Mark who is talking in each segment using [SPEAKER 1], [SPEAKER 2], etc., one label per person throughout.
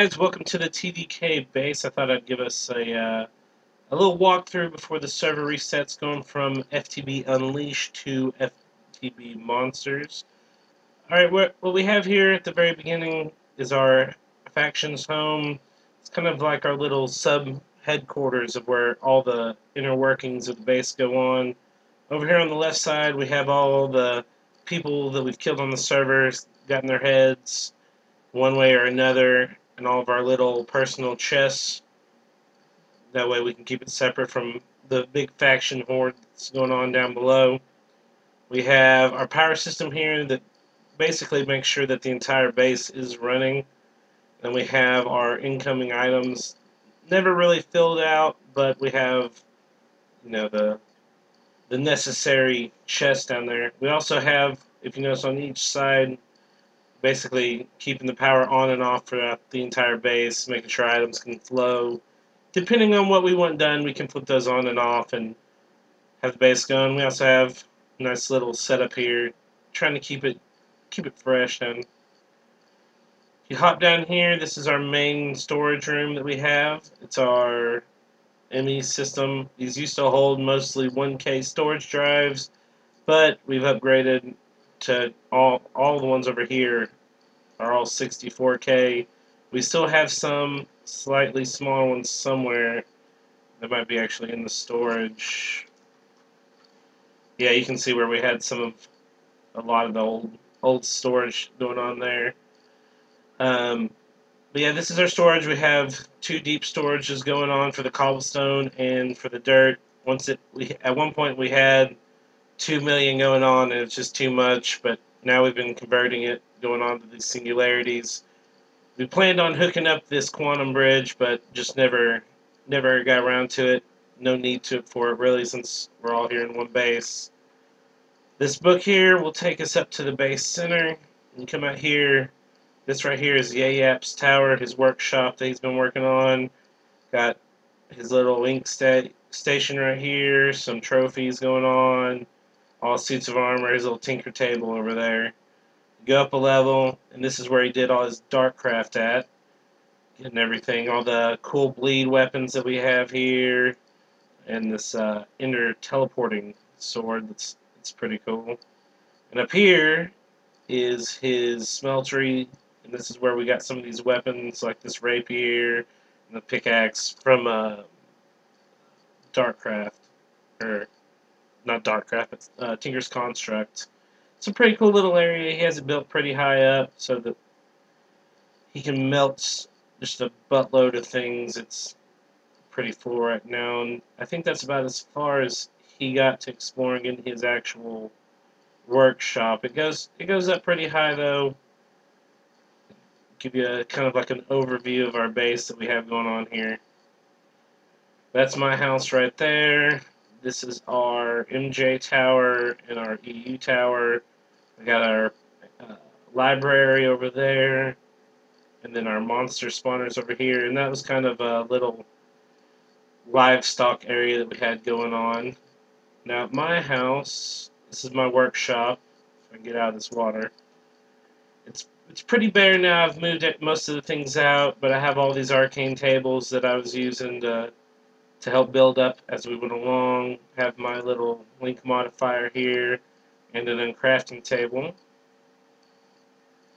[SPEAKER 1] guys, welcome to the TDK base. I thought I'd give us a little walkthrough before the server resets, going from FTB Unleashed to FTB Monsters. Alright, what we have here at the very beginning is our faction's home. It's kind of like our little sub-headquarters of where all the inner workings of the base go on. Over here on the left side, we have all the people that we've killed on the servers, gotten their heads one way or another, and all of our little personal chests. That way we can keep it separate from the big faction horde that's going on down below. We have our power system here that basically makes sure that the entire base is running. Then we have our incoming items, never really filled out, but we have, the necessary chest down there. We also have, if you notice on each side, basically keeping the power on and off throughout the entire base, making sure items can flow. Depending on what we want done, we can flip those on and off and have the base going. We also have a nice little setup here, trying to keep it fresh. And if you hop down here, this is our main storage room that we have. It's our ME system. These used to hold mostly 1K storage drives, but we've upgraded to all the ones over here are all 64K. We still have some slightly smaller ones somewhere that might be actually in the storage. Yeah, you can see where we had a lot of the old storage going on there. But yeah, this is our storage. We have 2 deep storages going on for the cobblestone and for the dirt. At one point we had 2 million going on, and it's just too much. But now we've been converting it, going on to these singularities. We planned on hooking up this quantum bridge, but just never got around to it. No need for it really, since we're all here in one base. This book here will take us up to the base center. You come out here. This right here is Yayap's tower, his workshop that he's been working on. Got his little ink station right here, some trophies going on, all suits of armor, his little tinker table over there. Go up a level, and this is where he did all his darkcraft at, getting everything, all the cool bleed weapons that we have here, and this ender teleporting sword it's pretty cool. And up here is his smeltery. And this is where we got some of these weapons, like this rapier and the pickaxe from Darkcraft. Or, not Darkcraft, it's Tinker's Construct. It's a pretty cool little area. He has it built pretty high up so that he can melt just a buttload of things. It's pretty full right now. And I think that's about as far as he got to exploring in his actual workshop. It goes up pretty high, though. Give you a kind of like an overview of our base that we have going on here. That's my house right there. This is our MJ tower and our EU tower. We got our library over there, and then our monster spawners over here. And that was kind of a little livestock area that we had going on. Now at my house, this is my workshop. If I can get out of this water. It's pretty bare now. I've moved most of the things out, but I have all these arcane tables that I was using to help build up as we went along. Have my little link modifier here, and an uncrafting table.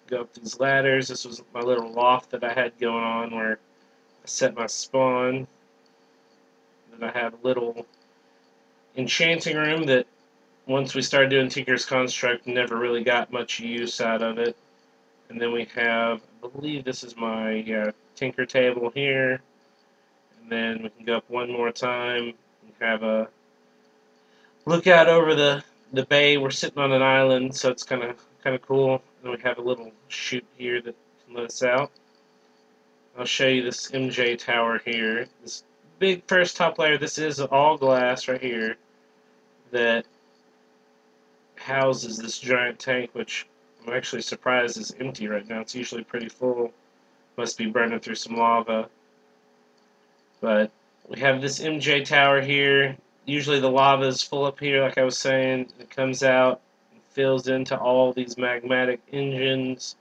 [SPEAKER 1] Go up these ladders. This was my little loft that I had going on where I set my spawn. Then I have a little enchanting room that once we started doing Tinker's Construct, never really got much use out of it. And then we have, I believe this is my tinker table here. And then we can go up one more time and have a look out over the bay. We're sitting on an island, so it's kind of cool. And we have a little chute here that can let us out. I'll show you this MJ tower here. This big first top layer. This is all glass right here that houses this giant tank, which I'm actually surprised is empty right now. It's usually pretty full. Must be burning through some lava. But we have this MJ tower here. Usually the lava is full up here, like I was saying. It comes out and fills into all these magmatic engines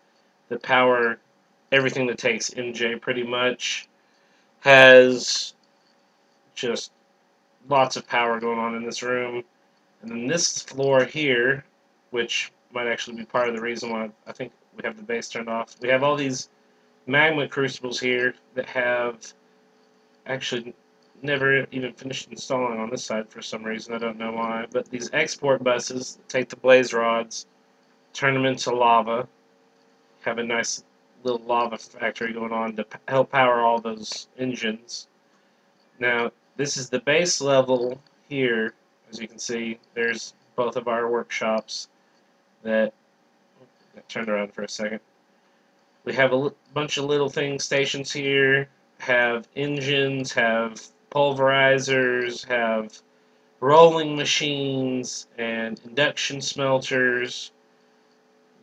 [SPEAKER 1] that power everything that takes MJ pretty much. Has just lots of power going on in this room. And then this floor here, which might actually be part of the reason why I think we have the base turned off. We have all these magma crucibles here that have actually never even finished installing on this side for some reason. I don't know why. But these export buses take the blaze rods, turn them into lava, have a nice little lava factory going on to help power all those engines. Now, this is the base level here. As you can see, there's both of our workshops that got turned around for a second. We have a bunch of little stations here, have engines, have pulverizers, have rolling machines, and induction smelters.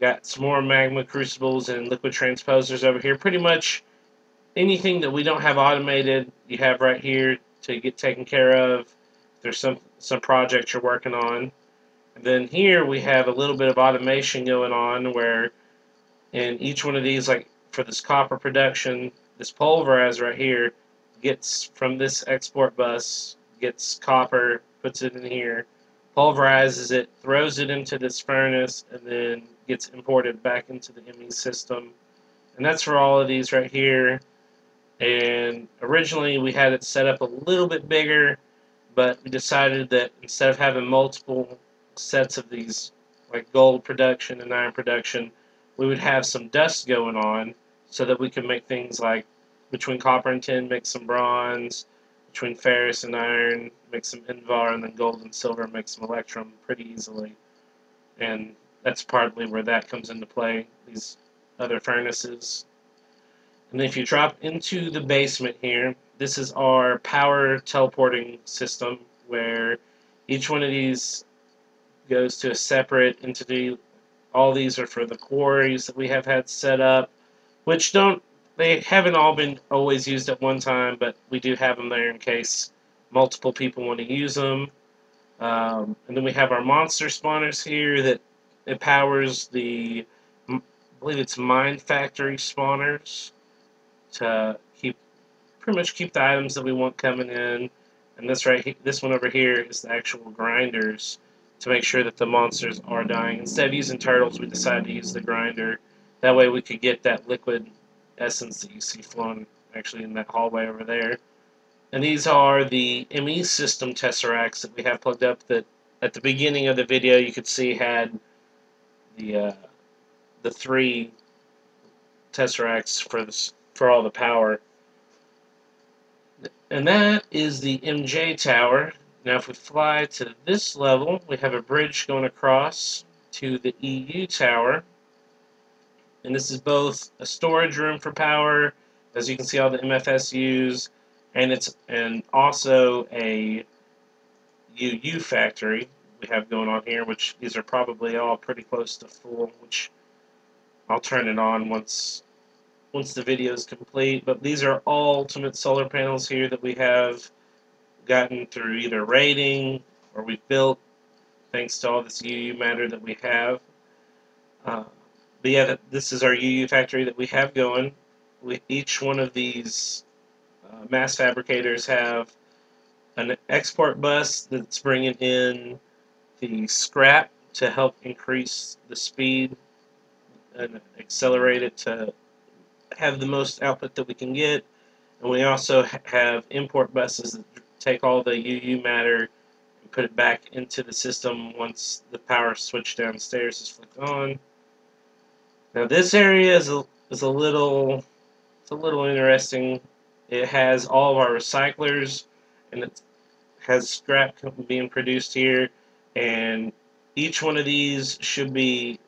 [SPEAKER 1] Got some more magma crucibles and liquid transposers over here. Pretty much anything that we don't have automated, you have right here to get taken care of. If there's some project you're working on. And then here we have a little bit of automation going on where in each one of these, like for this copper production, this pulverizer right here gets from this export bus, gets copper, puts it in here, pulverizes it, throws it into this furnace, and then gets imported back into the ME system. And that's for all of these right here. And originally we had it set up a little bit bigger, but we decided that instead of having multiple sets of these, like gold production and iron production, we would have some dust going on so that we could make things like between copper and tin, make some bronze, between ferrous and iron, make some invar, and then gold and silver, make some electrum pretty easily. And that's partly where that comes into play, these other furnaces. And if you drop into the basement here, this is our power teleporting system where each one of these goes to a separate entity. All these are for the quarries that we have had set up, which they haven't all been always used at one time, but we do have them there in case multiple people want to use them. And then we have our monster spawners here that it powers I believe it's mine factory spawners to pretty much keep the items that we want coming in. And this one over here is the actual grinders to make sure that the monsters are dying. Instead of using turtles, we decided to use the grinder. That way we could get that liquid essence that you see flowing actually in that hallway over there. And these are the ME system tesseracts that we have plugged up that at the beginning of the video you could see had the 3 tesseracts for all the power. And that is the MJ tower. Now if we fly to this level, we have a bridge going across to the EU tower. And this is both a storage room for power, as you can see all the MFSUs, and also a UU factory we have going on here, which these are probably all pretty close to full, which I'll turn it on once the video is complete. But these are all ultimate solar panels here that we have gotten through either raiding or we've built thanks to all this UU matter that we have. But yeah, this is our UU factory that we have going. Each one of these mass fabricators have an export bus that's bringing in the scrap to help increase the speed and accelerate it to have the most output that we can get. And we also have import buses that take all the UU matter and put it back into the system once the power switch downstairs is flicked on. Now this area is a little interesting. It has all of our recyclers, and it has scrap being produced here, and each one of these should be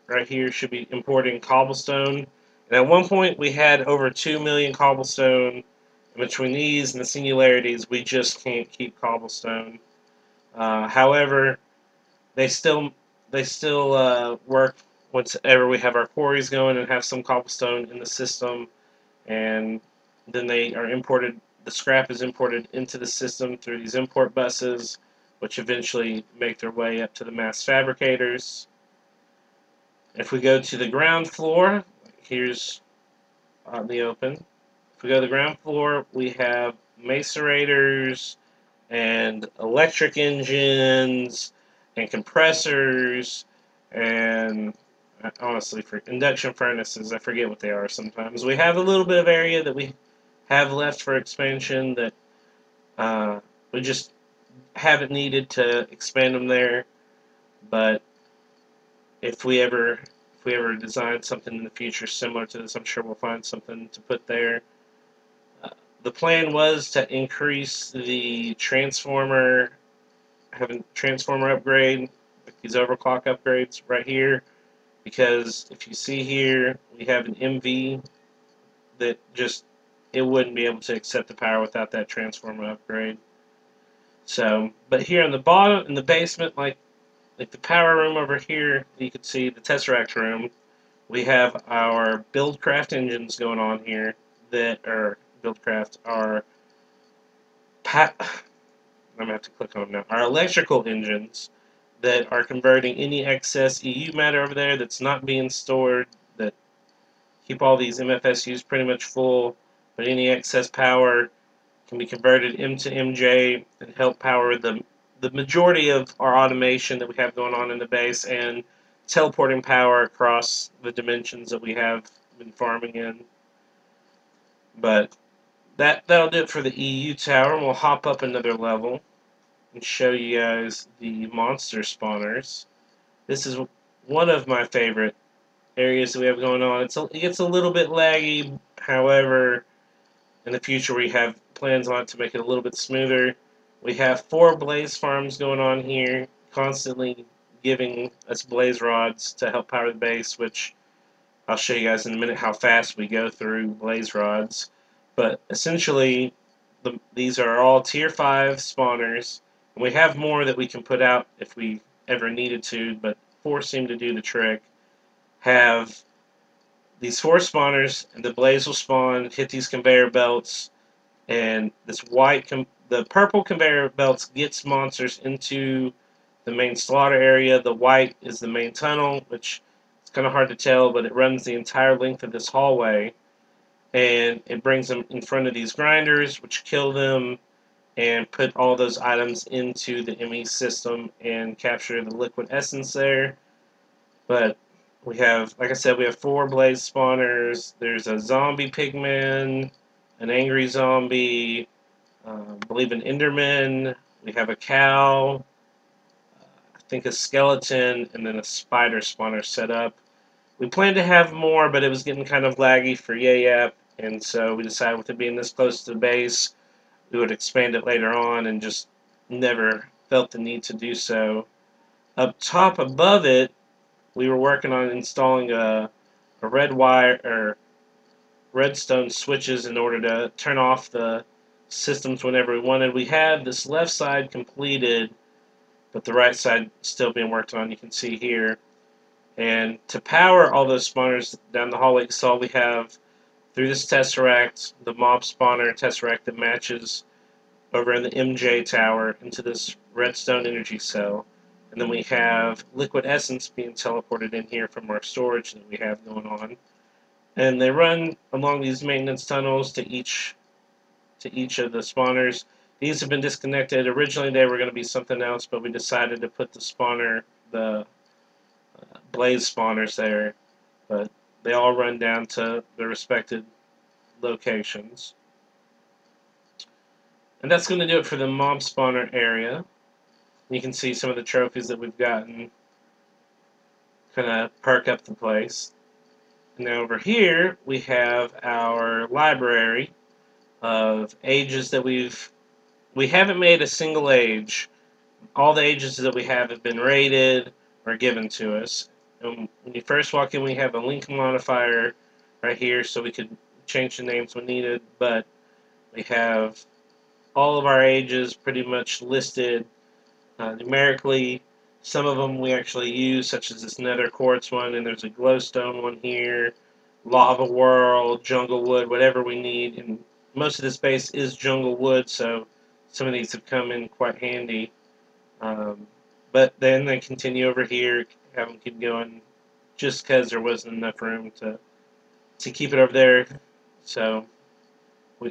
[SPEAKER 1] importing cobblestone. And at one point we had over 2 million cobblestone. And between these and the singularities, we just can't keep cobblestone. However, they still work whenever we have our quarries going and have some cobblestone in the system, and then they are imported. The scrap is imported into the system through these import buses, which eventually make their way up to the mass fabricators. If we go to the ground floor, here's on the open. If we go to the ground floor, we have macerators and electric engines and compressors and honestly for induction furnaces, I forget what they are sometimes. We have a little bit of area that we have left for expansion that we just haven't needed to expand them there. But if we ever design something in the future similar to this, I'm sure we'll find something to put there. Uh, the plan was to increase the transformer, have a transformer upgrade, like these overclock upgrades right here, because if you see here, we have an MV that just, it wouldn't be able to accept the power without that transformer upgrade. So, but here on the bottom, in the basement, like the power room over here, you can see the Tesseract room. We have our Buildcraft engines going on here that are Buildcraft are I'm gonna have to click on them now. Our electrical engines that are converting any excess EU matter over there that's not being stored, that keep all these MFSUs pretty much full, but any excess power can be converted into MJ and help power the majority of our automation that we have going on in the base and teleporting power across the dimensions that we have been farming in. But that'll do it for the EU tower, and we'll hop up another level and show you guys the monster spawners. This is one of my favorite areas that we have going on. It gets a little bit laggy, however, in the future we have plans on it to make it a little bit smoother. We have 4 blaze farms going on here, constantly giving us blaze rods to help power the base, which I'll show you guys in a minute how fast we go through blaze rods. But essentially, these are all tier 5 spawners, and we have more that we can put out if we ever needed to, but 4 seem to do the trick. Have these 4 spawners, and the blaze will spawn, hit these conveyor belts, and this the purple conveyor belts gets monsters into the main slaughter area. The white is the main tunnel, which it's kind of hard to tell, but it runs the entire length of this hallway, and it brings them in front of these grinders, which kill them and put all those items into the ME system and capture the liquid essence there. But we have, like I said, we have 4 blaze spawners. There's a zombie pigman, an angry zombie, I believe an enderman. We have a cow, I think a skeleton, and then a spider spawner set up. We planned to have more, but it was getting kind of laggy for Yayap, and so we decided with it being this close to the base, we would expand it later on, and just never felt the need to do so. Up top above it, we were working on installing a red wire or redstone switches in order to turn off the systems whenever we wanted. We had this left side completed, but the right side still being worked on, you can see here. And to power all those spawners down the hallway, you saw we have, through this Tesseract, the mob spawner Tesseract that matches over in the MJ tower into this redstone energy cell. And then we have liquid essence being teleported in here from our storage that we have going on. And they run along these maintenance tunnels to each of the spawners. These have been disconnected. Originally they were going to be something else, but we decided to put the blaze spawners there. But they all run down to their respective locations. And that's going to do it for the mob spawner area. You can see some of the trophies that we've gotten kind of perk up the place. And now over here, we have our library of ages that we haven't made a single age. All the ages that we have been rated or given to us. And when you first walk in, we have a link modifier right here, so we could change the names when needed. But we have all of our ages pretty much listed numerically. Some of them we actually use, such as this nether quartz one, and there's a glowstone one here, lava world, jungle wood, whatever we need. And most of this base is jungle wood, so some of these have come in quite handy. But then they continue over here, have them keep going, just because there wasn't enough room to keep it over there. So,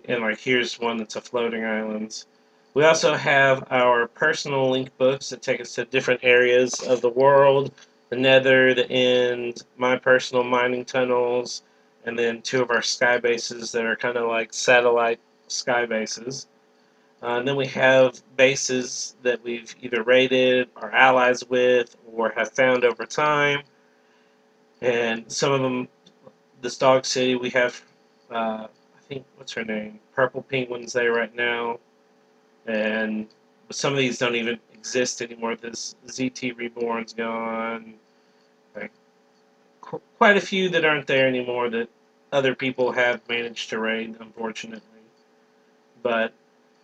[SPEAKER 1] and like here's one that's a floating island. We also have our personal link books that take us to different areas of the world, the Nether, the End, my personal mining tunnels, and then 2 of our sky bases that are kind of like satellite sky bases. And then we have bases that we've either raided, are allies with, or have found over time. And some of them, this Dog City, we have, I think, what's her name? Purple Penguin's there right now. And some of these don't even exist anymore. This ZT Reborn's gone. Like, quite a few that aren't there anymore that other people have managed to raid, unfortunately. But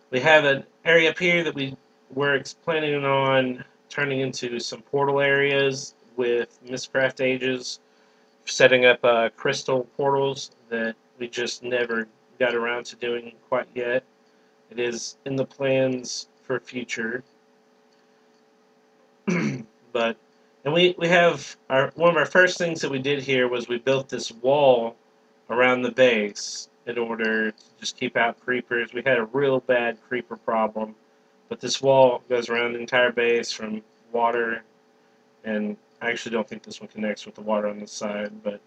[SPEAKER 1] we have an area up here that we're planning on turning into some portal areas with Mistcraft Ages, setting up crystal portals that we just never got around to doing quite yet. It is in the plans for future. But and we have one of our first things that we did here was we built this wall around the base in order to just keep out creepers. We had a real bad creeper problem, but this wall goes around the entire base from water, and I actually don't think this one connects with the water on the side, but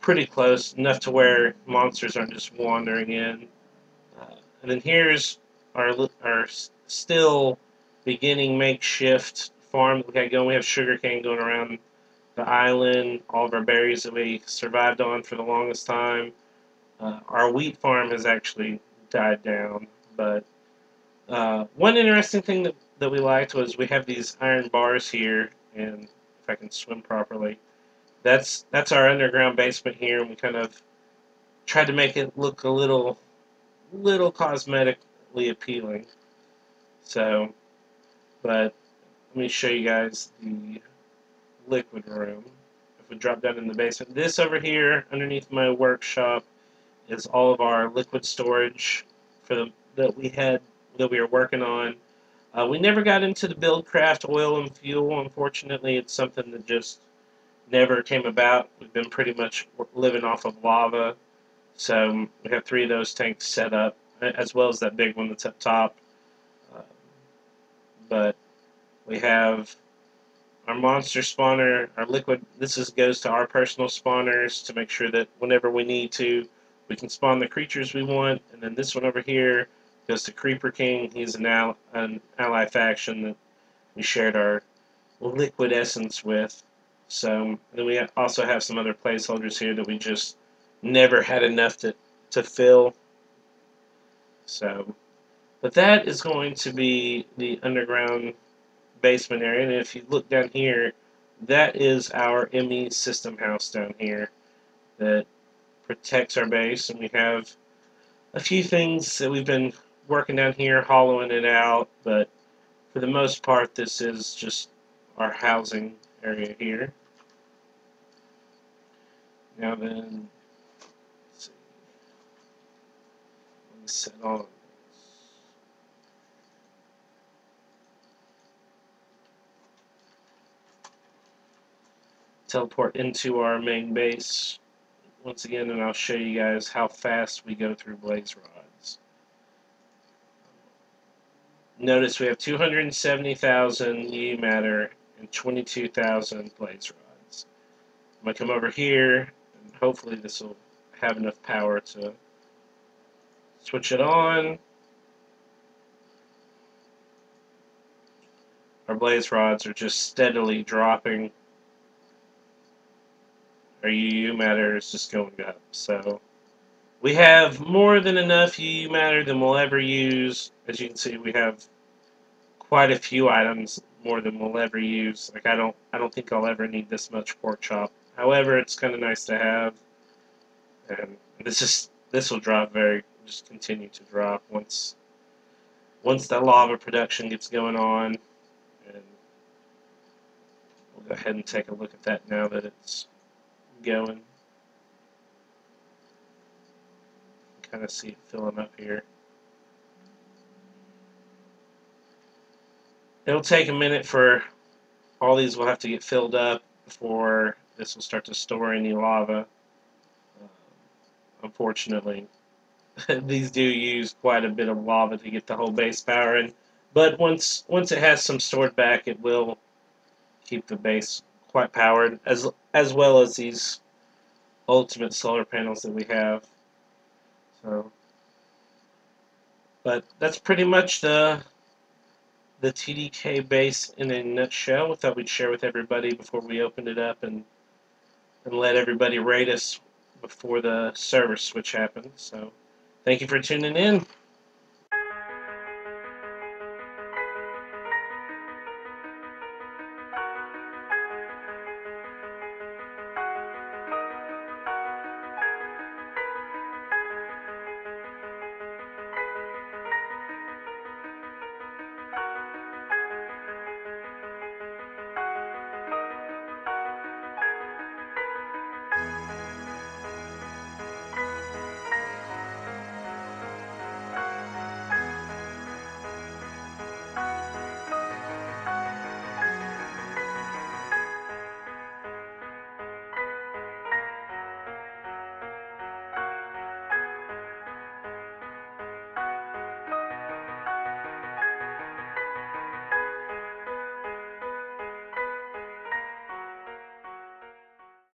[SPEAKER 1] pretty close, enough to where monsters aren't just wandering in. And then here's our still beginning makeshift farm that we got going. We have sugarcane going around the island, all of our berries that we survived on for the longest time. Our wheat farm has actually died down, but one interesting thing that we liked was we have these iron bars here, and if I can swim properly, that's our underground basement here, and we kind of tried to make it look a little cosmetically appealing. So, but let me show you guys the liquid room. If we drop down in the basement, this over here underneath my workshop is all of our liquid storage for that we were working on. We never got into the Buildcraft oil and fuel. Unfortunately, it's something that just never came about. We've been pretty much living off of lava. So we have 3 of those tanks set up, as well as that big one that's up top. Uh, but we have our monster spawner, our liquid. Goes to our personal spawners to make sure that whenever we need to, we can spawn the creatures we want. And then this one over here goes to Creeper King. He's an ally faction that we shared our liquid essence with. So then we also have some other placeholders here that we just never had enough to fill. So, but that is going to be the underground basement area. And if you look down here, that is our ME system house down here that protects our base. And we have a few things that we've been working down here, hollowing it out. But for the most part, this is just our housing area here. Now then, let's see. Let me set on. Teleport into our main base once again, and I'll show you guys how fast we go through blaze rods. Notice we have 270,000 UU matter and 22,000 blaze rods. I'm going to come over here, and hopefully this will have enough power to switch it on. Our blaze rods are just steadily dropping. Our UU matter is just going up. So we have more than enough UU matter than we'll ever use. As you can see, we have quite a few items more than we'll ever use. Like I don't think I'll ever need this much pork chop. However, it's kind of nice to have. And this will just continue to drop once the lava production gets going on. And we'll go ahead and take a look at that now that it's going. Kind of see it filling up here. It'll take a minute for all these will have to get filled up before this will start to store any lava. unfortunately. These do use quite a bit of lava to get the whole base powering, but once it has some stored back, it will keep the base quite powered, as well as these ultimate solar panels that we have. So, but that's pretty much the TDK base in a nutshell. We thought we'd share with everybody before we opened it up and let everybody rate us before the server switch happened. So, thank you for tuning in.